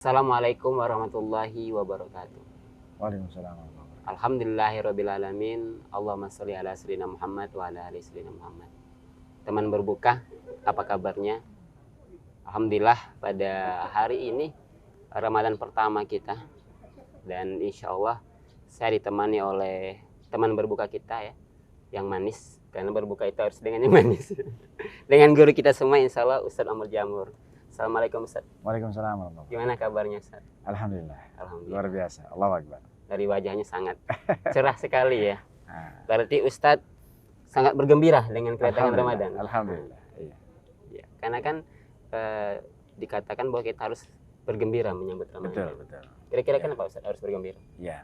Assalamualaikum warahmatullahi wabarakatuh. Waalaikumsalam warahmatullahi wabarakatuh. Alhamdulillahirrabbilalamin. Allahumma sholli ala sayyidina Muhammad wa ala ali sayyidina Muhammad. Teman berbuka, apa kabarnya? Alhamdulillah pada hari ini Ramadan pertama kita. Dan insya Allah saya ditemani oleh teman berbuka kita ya, yang manis. Karena berbuka itu harus dengan yang manis. Dengan guru kita semua insya Allah Ustadz Amr Jamur. Assalamualaikum Ustaz. Waalaikumsalam warahmatullahi wabarakatuh. Gimana kabarnya Ustaz? Alhamdulillah. Alhamdulillah. Luar biasa. Allahu Akbar. Dari wajahnya sangat cerah sekali ya. Nah, Berarti Ustadz sangat bergembira dengan kedatangan Ramadan. Alhamdulillah. Iya. Ya, karena kan dikatakan bahwa kita harus bergembira menyambut Betul, Ramadan. betul. Kira-kira Ya. kenapa Ustadz harus bergembira? Iya.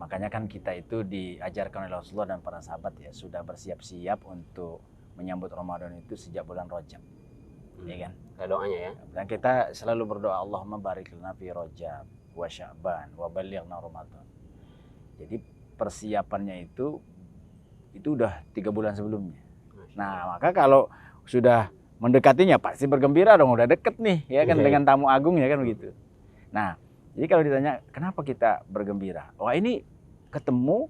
Makanya kan kita itu diajarkan oleh Rasulullah dan para sahabat ya sudah bersiap-siap untuk menyambut Ramadan itu sejak bulan Rajab. Ya kan? Ada doanya ya. Dan kita selalu berdoa Allahumma barik lana fi Rajab wa Sya'ban wa ballighna Ramadan. Jadi persiapannya itu udah 3 bulan sebelumnya. Nah, maka kalau sudah mendekatinya pasti bergembira dong, udah deket nih ya kan dengan tamu agung ya kan begitu. Nah, jadi kalau ditanya kenapa kita bergembira? Wah, ini ketemu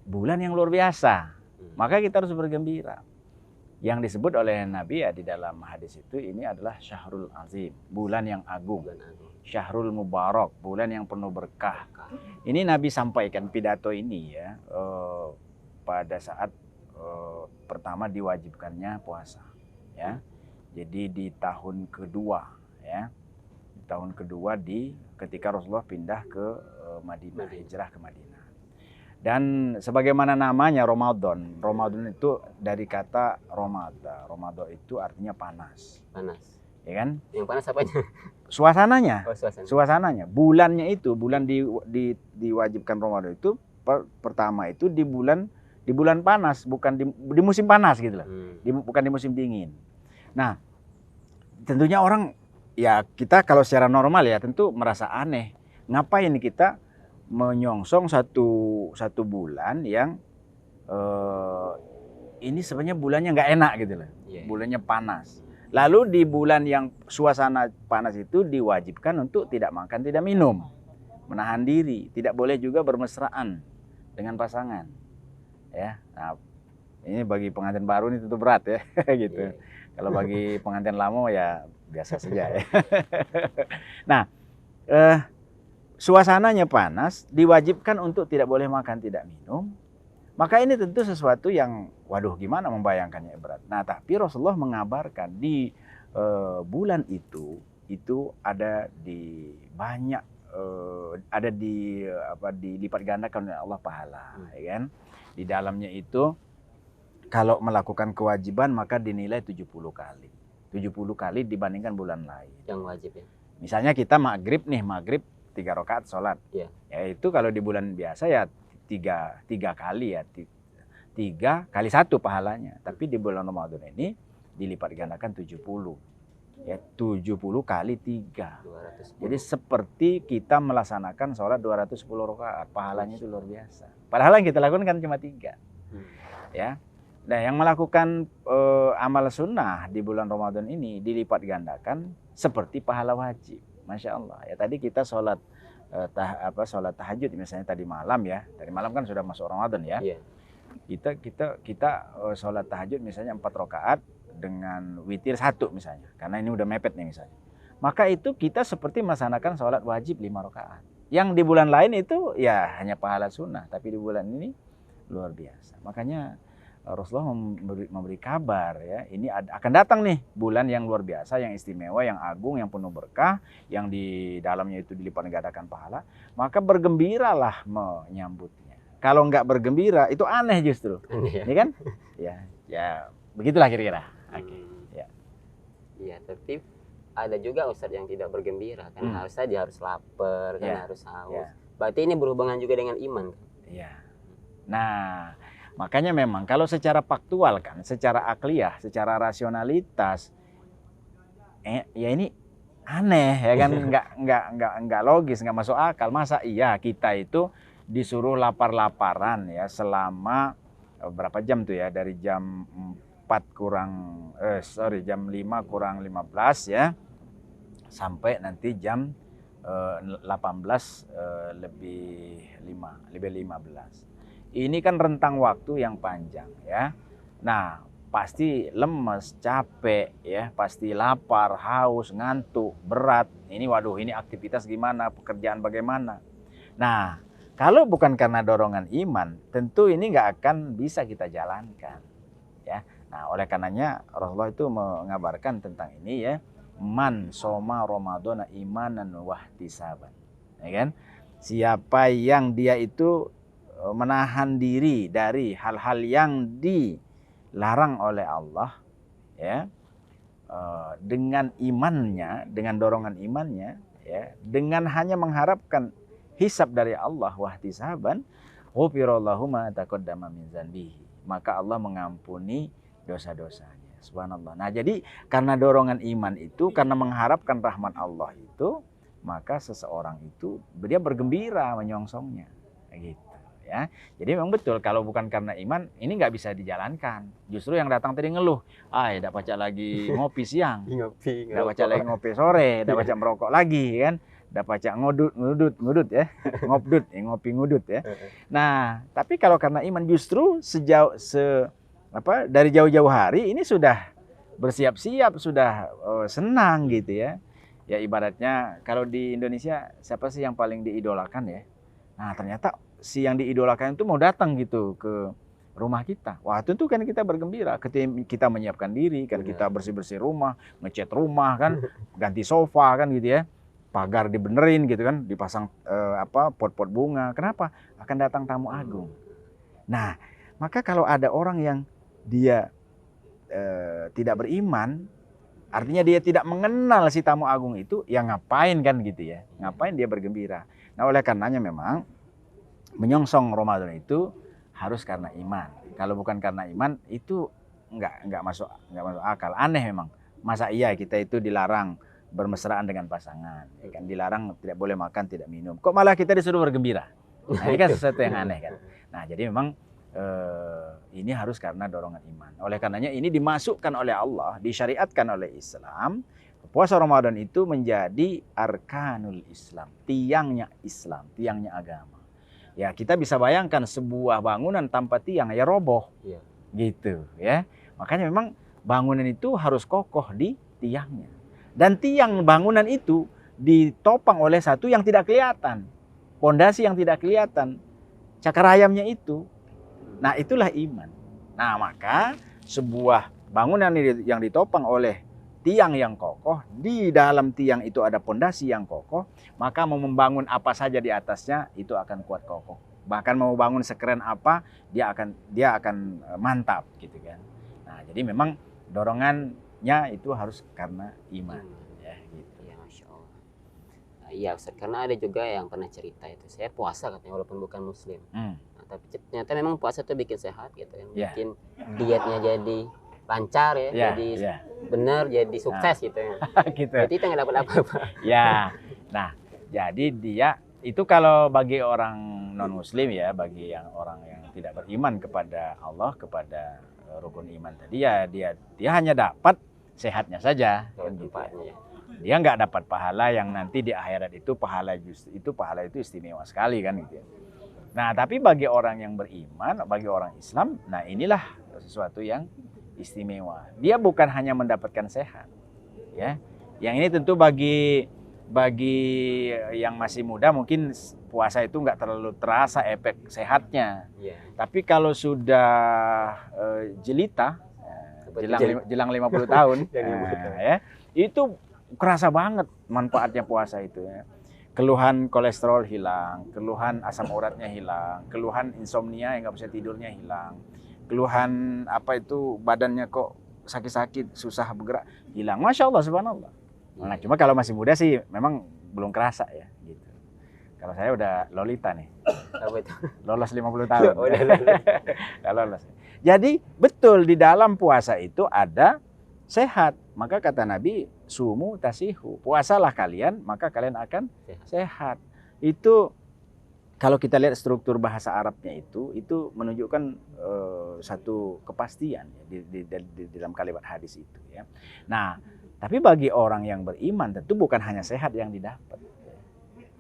bulan yang luar biasa. Maka kita harus bergembira. Yang disebut oleh Nabi ya di dalam hadis itu ini adalah Syahrul Azim, bulan yang agung. Syahrul Mubarak, bulan yang penuh berkah. Ini Nabi sampaikan pidato ini ya pada saat pertama diwajibkannya puasa ya. Jadi di tahun kedua ya. Di tahun kedua ketika Rasulullah pindah ke Madinah, hijrah ke Madinah. Dan sebagaimana namanya Ramadan, Ramadan itu dari kata Romada. Romada itu artinya panas. Panas. Ya kan? Yang panas apanya? Suasananya. Oh, suasana. Suasananya. Bulannya itu, bulan diwajibkan Ramadan itu pertama itu di bulan panas, bukan di musim panas gitu loh. Bukan di musim dingin. Nah, tentunya orang ya kita kalau secara normal ya tentu merasa aneh. Ngapain kita menyongsong satu bulan yang ini sebenarnya bulannya nggak enak gitu loh. Bulannya panas. Lalu di bulan yang suasana panas itu diwajibkan untuk tidak makan, tidak minum, menahan diri, tidak boleh juga bermesraan dengan pasangan. Ya, nah, ini bagi pengantin baru ini tentu berat ya, gitu. Kalau bagi pengantin lama ya biasa saja ya. Nah, suasananya panas, diwajibkan untuk tidak boleh makan, tidak minum. Maka ini tentu sesuatu yang, waduh gimana membayangkannya berat. Nah, tapi Rasulullah mengabarkan di bulan itu ada di banyak, ada dilipat gandakan oleh Allah pahala, ya kan? Di dalamnya itu, kalau melakukan kewajiban maka dinilai 70 kali. 70 kali dibandingkan bulan lain. Yang wajib ya. Misalnya kita maghrib 3 rakaat sholat. Ya. Ya itu kalau di bulan biasa ya tiga kali ya, 3 kali 1 pahalanya. Tapi di bulan Ramadan ini dilipat gandakan 70. Ya 70 kali 3. 210. Jadi seperti kita melaksanakan sholat 210 rakaat, pahalanya itu luar biasa. Padahal yang kita lakukan kan cuma 3. Ya. Nah, yang melakukan amal sunnah di bulan Ramadan ini dilipat gandakan seperti pahala wajib. Masya Allah. Ya tadi kita sholat sholat tahajud misalnya tadi malam ya. Tadi malam kan sudah masuk Ramadan ya. Iya. Kita sholat tahajud misalnya 4 rakaat dengan witir 1 misalnya. Karena ini udah mepet nih misalnya. Maka itu kita seperti melaksanakan sholat wajib 5 rakaat. Yang di bulan lain itu ya hanya pahala sunnah. Tapi di bulan ini luar biasa. Makanya Rasulullah memberi kabar ya, ini akan datang nih bulan yang luar biasa, yang istimewa, yang agung, yang penuh berkah, yang di dalamnya itu dilipat gandakan pahala, maka bergembiralah menyambutnya. Kalau nggak bergembira itu aneh justru, ya kan? Ya begitulah kira-kira. Ya. Iya, tapi ada juga Ustadz yang tidak bergembira, kan harusnya dia harus lapar, kan harus haus. Berarti ini berhubungan juga dengan iman. Iya. Nah, makanya memang kalau secara faktual kan, secara akliyah, secara rasionalitas, ya ini aneh ya kan, nggak logis, nggak masuk akal. Masa iya kita itu disuruh lapar-laparan ya selama berapa jam tuh ya, dari jam 4 jam 5 kurang 15 ya, sampai nanti jam 18 lebih 15. Ini kan rentang waktu yang panjang ya. Nah, pasti lemes, capek ya, pasti lapar, haus, ngantuk, berat. Ini waduh, ini aktivitas gimana, pekerjaan bagaimana. Nah, kalau bukan karena dorongan iman, tentu ini nggak akan bisa kita jalankan ya. Nah, oleh karenanya Rasulullah itu mengabarkan tentang ini ya, man soma Ramadhana imanan wahtisaban. Ya kan? Siapa yang dia itu menahan diri dari hal-hal yang dilarang oleh Allah ya, dengan imannya, dengan dorongan imannya ya, dengan hanya mengharapkan hisab dari Allah wahtisaban, ghufirallahu ma taqaddama min dzanbihi, maka Allah mengampuni dosa-dosanya. Subhanallah. Nah, jadi karena dorongan iman itu, karena mengharapkan rahmat Allah itu, maka seseorang itu dia bergembira menyongsongnya gitu ya. Jadi memang betul kalau bukan karena iman ini nggak bisa dijalankan. Justru yang datang tadi ngeluh, tidak baca lagi ngopi siang, nggak baca lagi ngopi sore, nggak baca merokok lagi kan, nggak baca ngudut ya, ngopi ngudut ya. Nah, tapi kalau karena iman justru dari jauh-jauh hari ini sudah bersiap-siap, sudah senang gitu ya. Ya ibaratnya kalau di Indonesia siapa sih yang paling diidolakan ya? Nah, ternyata si yang diidolakan itu mau datang gitu ke rumah kita. Wah, tentu kan kita bergembira. Ketika kita menyiapkan diri, kan kita bersih-bersih rumah, ngecat rumah kan, ganti sofa kan gitu ya. Pagar dibenerin gitu kan, dipasang pot-pot bunga. Kenapa? Akan datang tamu agung. Nah, maka kalau ada orang yang dia tidak beriman, artinya dia tidak mengenal si tamu agung itu, ya ngapain kan gitu ya. Ngapain dia bergembira. Nah, oleh karenanya memang menyongsong Ramadan itu harus karena iman. Kalau bukan karena iman itu nggak masuk akal. Aneh memang. Masa iya kita itu dilarang bermesraan dengan pasangan, ya kan, dilarang tidak boleh makan, tidak minum. Kok malah kita disuruh bergembira? Nah, ini kan sesuatu yang aneh kan. Nah, jadi memang ini harus karena dorongan iman. Oleh karenanya ini dimasukkan oleh Allah, disyariatkan oleh Islam. Puasa Ramadan itu menjadi arkanul Islam, tiangnya agama. Ya, kita bisa bayangkan sebuah bangunan tanpa tiang ya roboh. Ya. Gitu ya. Makanya memang bangunan itu harus kokoh di tiangnya. Dan tiang bangunan itu ditopang oleh satu yang tidak kelihatan. Pondasi yang tidak kelihatan. Cakar ayamnya itu. Nah, itulah iman. Nah, maka sebuah bangunan yang ditopang oleh tiang yang kokoh, di dalam tiang itu ada pondasi yang kokoh, maka mau membangun apa saja di atasnya itu akan kuat kokoh. Bahkan mau bangun sekeren apa, dia akan mantap gitu kan. Nah, jadi memang dorongannya itu harus karena iman ya gitu. Ya, Masya Allah. Nah, iya Ustaz, karena ada juga yang pernah cerita itu, saya puasa katanya walaupun bukan muslim. Nah, tapi ternyata memang puasa itu bikin sehat gitu ya. Bikin dietnya jadi lancar ya, jadi benar, jadi sukses gitu ya. Gitu. Berarti kita nggak dapat apa-apa. Ya, nah jadi dia itu kalau bagi orang non muslim ya, bagi orang yang tidak beriman kepada Allah, kepada rukun iman tadi ya, dia hanya dapat sehatnya saja. Dia nggak dapat pahala yang nanti di akhirat itu pahala itu istimewa sekali kan gitu. Nah, tapi bagi orang yang beriman, bagi orang Islam, nah inilah sesuatu yang istimewa. Dia bukan hanya mendapatkan sehat, ya. Yang ini tentu bagi yang masih muda mungkin puasa itu nggak terlalu terasa efek sehatnya. Tapi kalau sudah jelita, jelang 50 tahun, ya, itu kerasa banget manfaatnya puasa itu. Ya. Keluhan kolesterol hilang, keluhan asam uratnya hilang, keluhan insomnia yang nggak bisa tidurnya hilang. Keluhan badannya kok sakit-sakit, susah bergerak, hilang. Masya Allah, subhanallah. Nah, cuma kalau masih muda sih memang belum kerasa ya gitu. Kalau saya udah lolita nih. Lolos 50 tahun. Lolos. Jadi betul di dalam puasa itu ada sehat. Maka kata Nabi, sumu tasihu. Puasalah kalian, maka kalian akan sehat. Itu kalau kita lihat struktur bahasa Arabnya itu menunjukkan satu kepastian ya, di dalam kalimat hadis itu ya. Nah, Tapi bagi orang yang beriman tentu bukan hanya sehat yang didapat.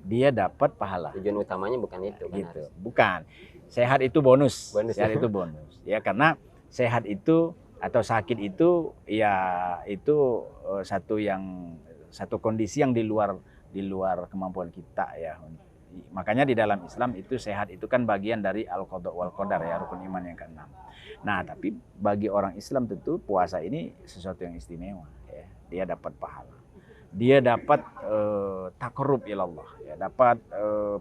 Dia dapat pahala. Tujuan utamanya bukan itu kan Gitu. harus. Bukan. Sehat itu bonus. Bonus. Sehat itu bonus. Ya, karena sehat itu atau sakit itu ya itu satu kondisi yang di luar kemampuan kita ya. Makanya di dalam Islam itu sehat itu kan bagian dari al-qada wal qadar ya, rukun iman yang keenam. Nah, tapi bagi orang Islam tentu puasa ini sesuatu yang istimewa ya. Dia dapat pahala. Dia dapat taqarrub ilallah ya, dapat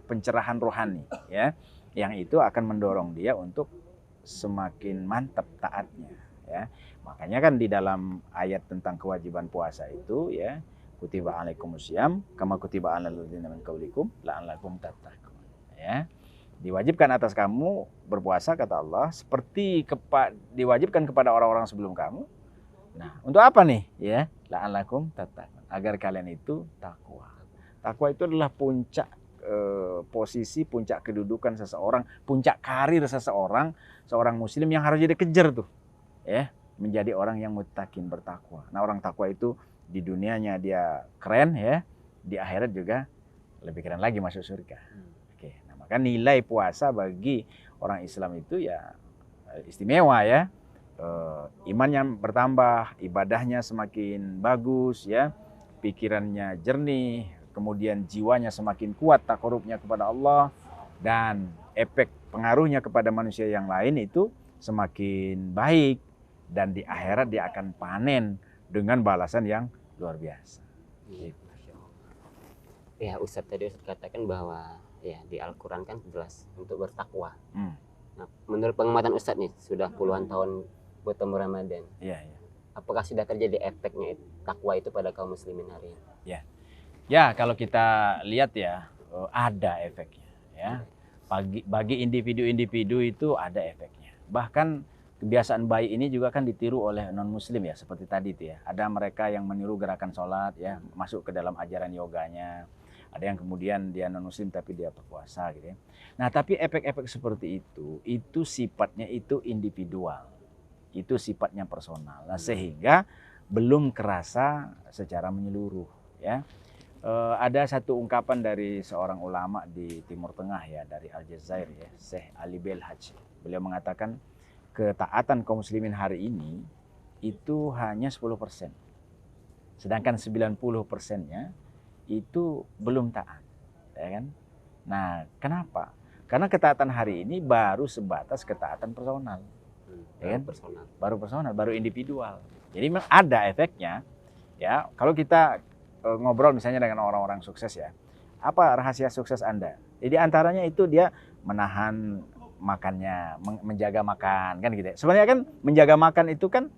pencerahan rohani ya, yang itu akan mendorong dia untuk semakin mantap taatnya ya. Makanya kan di dalam ayat tentang kewajiban puasa itu ya, kutiba alaikumusiyam kama kutiba alal ladzina min qablikum la'allakum tattaqun ya. Diwajibkan atas kamu berpuasa kata Allah seperti diwajibkan kepada orang-orang sebelum kamu. Nah, untuk apa nih ya? La'allakum tattaqun, agar kalian itu takwa. Takwa itu adalah puncak posisi, puncak kedudukan seseorang, puncak karir seseorang, seorang muslim yang harus jadi kejar tuh ya, menjadi orang yang muttaqin, bertakwa. Nah, orang takwa itu di dunianya dia keren ya, di akhirat juga lebih keren lagi, masuk surga. Oke, nah maka nilai puasa bagi orang Islam itu ya istimewa ya. Imannya bertambah, ibadahnya semakin bagus ya, pikirannya jernih, kemudian jiwanya semakin kuat taqarrubnya kepada Allah, dan efek pengaruhnya kepada manusia yang lain itu semakin baik, dan di akhirat dia akan panen dengan balasan yang luar biasa. Gitu. Ya, Ustadz tadi Ustadz katakan bahwa ya di Al-Quran kan jelas untuk bertakwa. Nah, menurut pengamatan Ustadz nih, sudah puluhan tahun bertemu Ramadan. Iya. Apakah sudah terjadi efeknya takwa itu pada kaum muslimin hari ini? Ya, kalau kita lihat ya ada efeknya ya. Bagi individu-individu itu ada efeknya. Bahkan kebiasaan baik ini juga kan ditiru oleh non-muslim ya, seperti tadi itu ya. Ada mereka yang meniru gerakan sholat ya, masuk ke dalam ajaran yoganya. Ada yang kemudian dia non-muslim tapi dia berpuasa gitu ya. Nah, tapi efek-efek seperti itu sifatnya itu individual. Itu sifatnya personal. Nah, sehingga belum kerasa secara menyeluruh ya. Ada satu ungkapan dari seorang ulama di Timur Tengah ya, dari Aljazair ya, Syekh Ali Belhaj. Beliau mengatakan ketaatan kaum muslimin hari ini itu hanya 10%. Sedangkan 90%-nya itu belum taat, ya kan? Nah, kenapa? Karena ketaatan hari ini baru sebatas ketaatan personal. Ya kan? Personal, baru individual. Jadi memang ada efeknya ya. Kalau kita ngobrol misalnya dengan orang-orang sukses ya, apa rahasia sukses Anda? Jadi antaranya itu dia menahan makannya, menjaga makan kan gitu. Sebenarnya kan menjaga makan itu kan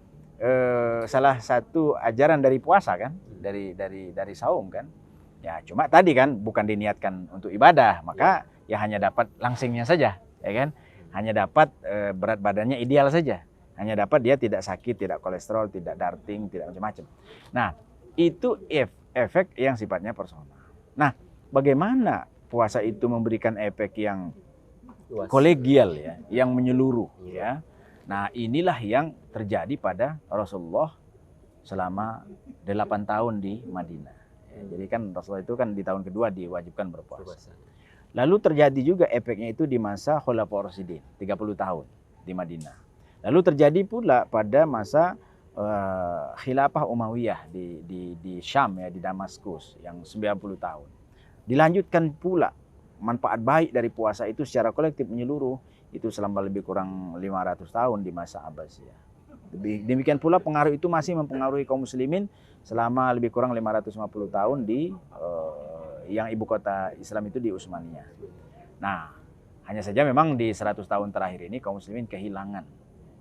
salah satu ajaran dari puasa kan, dari saum kan. Ya cuma tadi kan bukan diniatkan untuk ibadah, maka ya hanya dapat langsingnya saja, ya kan? Hanya dapat berat badannya ideal saja. Hanya dapat dia tidak sakit, tidak kolesterol, tidak darting, tidak macam-macam. Nah, itu efek yang sifatnya personal. Nah, bagaimana puasa itu memberikan efek yang kolegial ya, yang menyeluruh ya. Nah, inilah yang terjadi pada Rasulullah selama 8 tahun di Madinah. Ya, jadi kan Rasulullah itu kan di tahun kedua diwajibkan berpuasa. Lalu terjadi juga efeknya itu di masa Khulafaur Rasyidin, 30 tahun di Madinah. Lalu terjadi pula pada masa Khilafah Umayyah di Syam ya, di Damaskus yang 90 tahun. Dilanjutkan pula manfaat baik dari puasa itu secara kolektif menyeluruh itu selama lebih kurang 500 tahun di masa Abbasiyah. Demikian pula pengaruh itu masih mempengaruhi kaum muslimin selama lebih kurang 550 tahun di yang ibu kota Islam itu di Utsmaniyah. Nah, hanya saja memang di 100 tahun terakhir ini kaum muslimin kehilangan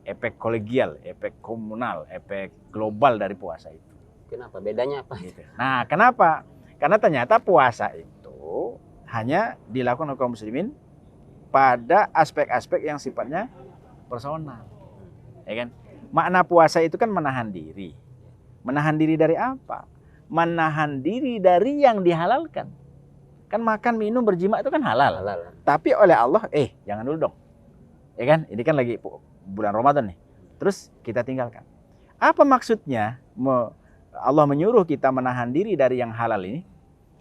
efek kolegial, efek komunal, efek global dari puasa itu. Kenapa? Bedanya apa? Gitu. Nah, kenapa? Karena ternyata puasa itu hanya dilakukan oleh kaum muslimin pada aspek-aspek yang sifatnya personal. Ya kan? Makna puasa itu kan menahan diri. Menahan diri dari apa? Menahan diri dari yang dihalalkan. Kan makan, minum, berjima itu kan halal. Tapi oleh Allah, jangan dulu dong. Ya kan? Ini kan lagi bulan Ramadan nih. Terus kita tinggalkan. Apa maksudnya Allah menyuruh kita menahan diri dari yang halal ini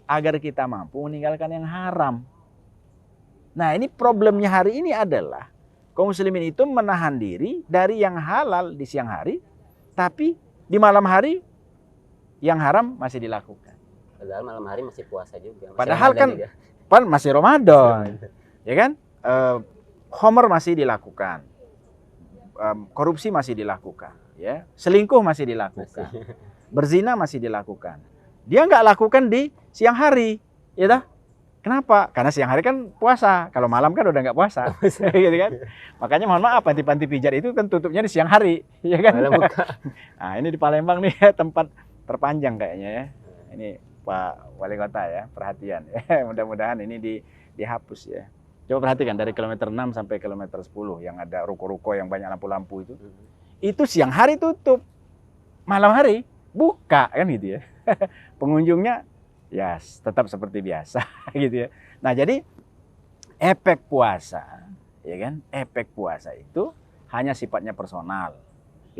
agar kita mampu meninggalkan yang haram. Nah, ini problemnya hari ini adalah kaum muslimin itu menahan diri dari yang halal di siang hari, tapi di malam hari yang haram masih dilakukan. Padahal malam hari masih puasa juga. Padahal kan masih Ramadan, ya kan? Homer masih dilakukan, korupsi masih dilakukan, ya, selingkuh masih dilakukan, berzina masih dilakukan. Dia nggak lakukan di siang hari, ya dah? Kenapa? Karena siang hari kan puasa, kalau malam kan udah nggak puasa, gitu kan? Makanya mohon maaf, panti-panti pijat itu kan tutupnya di siang hari, ya kan? Nah, ini di Palembang nih tempat terpanjang kayaknya ya. Ini Pak Wali Kota ya, perhatian ya. Mudah-mudahan ini dihapus ya. Coba perhatikan dari kilometer 6 sampai kilometer 10 yang ada ruko-ruko yang banyak lampu-lampu itu. Itu siang hari tutup. Malam hari buka kan gitu ya. Pengunjungnya ya tetap seperti biasa gitu ya. Nah, jadi efek puasa ya kan? Efek puasa itu hanya sifatnya personal.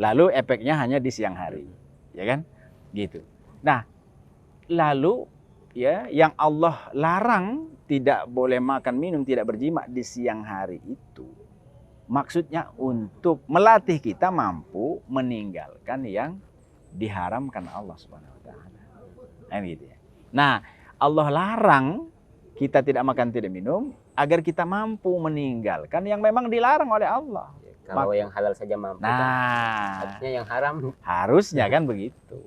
Lalu efeknya hanya di siang hari. Ya kan? Gitu. Nah, lalu ya yang Allah larang tidak boleh makan minum, tidak berjima di siang hari itu maksudnya untuk melatih kita mampu meninggalkan yang diharamkan Allah Subhanahu wa taala. Nah, gitu ya. Nah, Allah larang kita tidak makan, tidak minum agar kita mampu meninggalkan yang memang dilarang oleh Allah. Kalau yang halal saja mampu. Nah, harusnya yang haram. Harusnya kan begitu.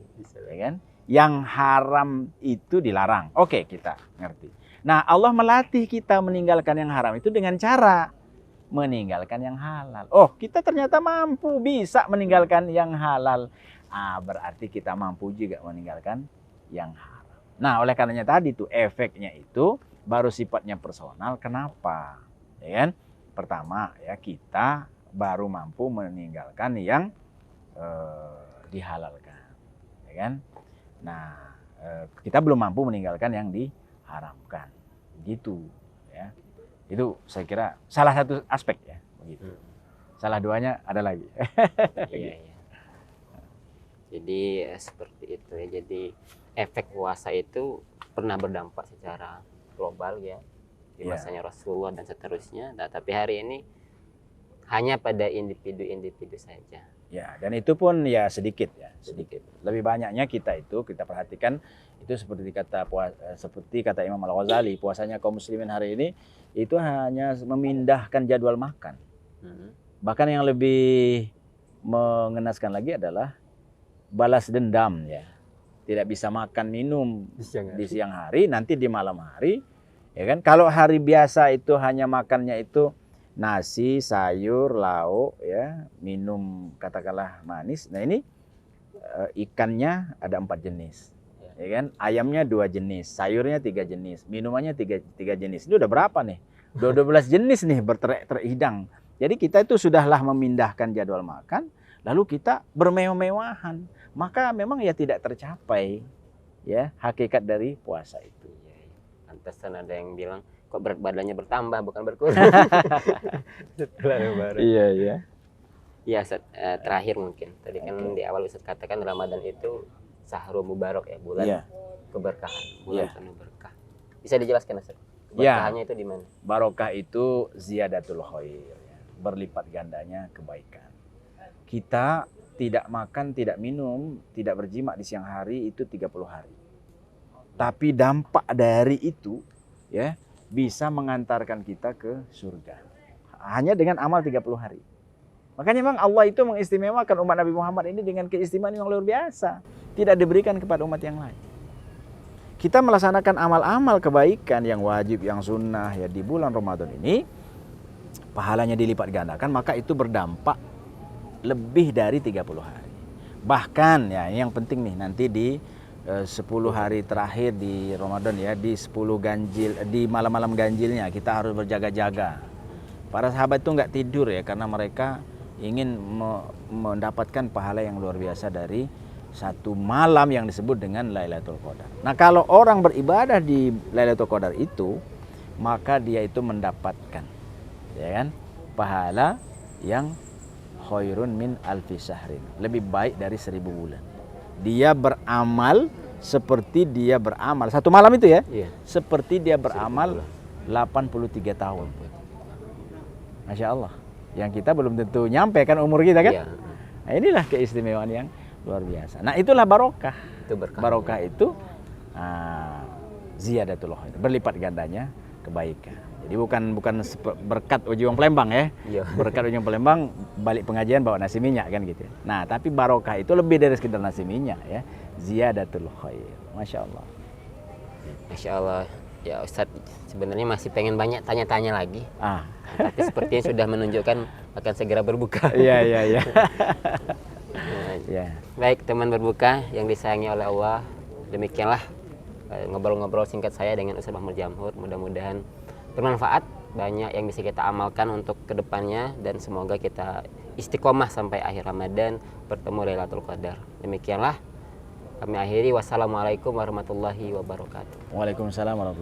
Ya kan? Yang haram itu dilarang. Oke, kita ngerti. Nah, Allah melatih kita meninggalkan yang haram itu dengan cara meninggalkan yang halal. Oh, kita ternyata mampu bisa meninggalkan yang halal. Berarti kita mampu juga meninggalkan yang haram. Nah, oleh karenanya tadi tuh efeknya itu baru sifatnya personal. Kenapa? Ya kan? Pertama, ya kita baru mampu meninggalkan yang dihalalkan. Ya kan? Nah, kita belum mampu meninggalkan yang diharamkan. Gitu, ya. Itu saya kira salah satu aspek ya, begitu. Salah duanya ada lagi. Iya, iya. Jadi seperti itu ya. Jadi efek puasa itu pernah berdampak secara global ya di masanya Rasulullah dan seterusnya. Nah, tapi hari ini hanya pada individu-individu saja. Ya, dan itu pun ya sedikit ya, sedikit. Lebih banyaknya kita perhatikan itu seperti kata Imam Al-Ghazali, puasanya kaum muslimin hari ini itu hanya memindahkan jadwal makan. Bahkan yang lebih mengenaskan lagi adalah balas dendam ya. Tidak bisa makan minum di siang hari, nanti di malam hari, ya kan? Kalau hari biasa itu hanya makannya itu nasi, sayur, lauk, ya, minum katakanlah manis. Nah, ini ikannya ada 4 jenis, ya kan? Ayamnya 2 jenis, sayurnya 3 jenis, minumannya 3 jenis. Itu udah berapa nih? 12 jenis nih terhidang. Jadi kita itu sudahlah memindahkan jadwal makan, lalu kita bermewah-mewahan. Maka memang ya tidak tercapai ya hakikat dari puasa itu. Pantesan ada yang bilang kok berat badannya bertambah bukan berkurang. Setelah lebaran. Iya, iya. Ya, terakhir mungkin. Tadi kan di awal Ustaz katakan Ramadan itu Syahrul Mubarak ya, bulan keberkahan, bulan penuh berkah. Bisa dijelaskan Ustaz? Keberkahannya itu di mana? Barokah itu ziyadatul khair, ya. Berlipat gandanya kebaikan. Kita tidak makan, tidak minum, tidak berjima di siang hari itu 30 hari. Tapi dampak dari itu ya bisa mengantarkan kita ke surga. Hanya dengan amal 30 hari. Makanya memang Allah itu mengistimewakan umat Nabi Muhammad ini dengan keistimewaan yang luar biasa. Tidak diberikan kepada umat yang lain. Kita melaksanakan amal-amal kebaikan yang wajib, yang sunnah ya di bulan Ramadan ini, pahalanya dilipat gandakan, maka itu berdampak lebih dari 30 hari. Bahkan ya yang penting nih nanti di 10 hari terakhir di Ramadan ya, di 10 ganjil, di malam-malam ganjilnya kita harus berjaga-jaga. Para sahabat itu nggak tidur ya karena mereka ingin mendapatkan pahala yang luar biasa dari satu malam yang disebut dengan Lailatul Qadar. Nah, kalau orang beribadah di Lailatul Qadar itu, maka dia itu mendapatkan ya kan pahala yang khairun min alfi syahrin, lebih baik dari 1000 bulan. dia beramal seperti dia beramal. Satu malam itu ya? Iya. Seperti dia beramal 83 tahun. Masya Allah. Yang kita belum tentu nyampe kan umur kita kan? Iya. Nah, inilah keistimewaan yang luar biasa. Nah itulah barokah. Itu berkah. Barokah itu ziyadatullah, berlipat gandanya kebaikan. Jadi bukan berkat ujung Palembang ya. Iya. Berkat ujung Palembang balik pengajian bawa nasi minyak kan gitu. Nah tapi barokah itu lebih dari sekedar nasi minyak ya. Ziyadatul khair. Masya Allah. Masya Allah. Ya Ustadz, sebenarnya masih pengen banyak tanya-tanya lagi. Tapi sepertinya sudah menunjukkan akan segera berbuka. Iya. Ya. Baik teman berbuka yang disayangi oleh Allah, demikianlah ngobrol-ngobrol singkat saya dengan Ustadz Mahmud Jamhur. Mudah-mudahan bermanfaat, banyak yang bisa kita amalkan untuk kedepannya, dan semoga kita istiqomah sampai akhir Ramadan bertemu Lailatul Qadar. Demikianlah kami akhiri. Wassalamualaikum warahmatullahi wabarakatuh. Waalaikumsalam warahmatullahi wabarakatuh.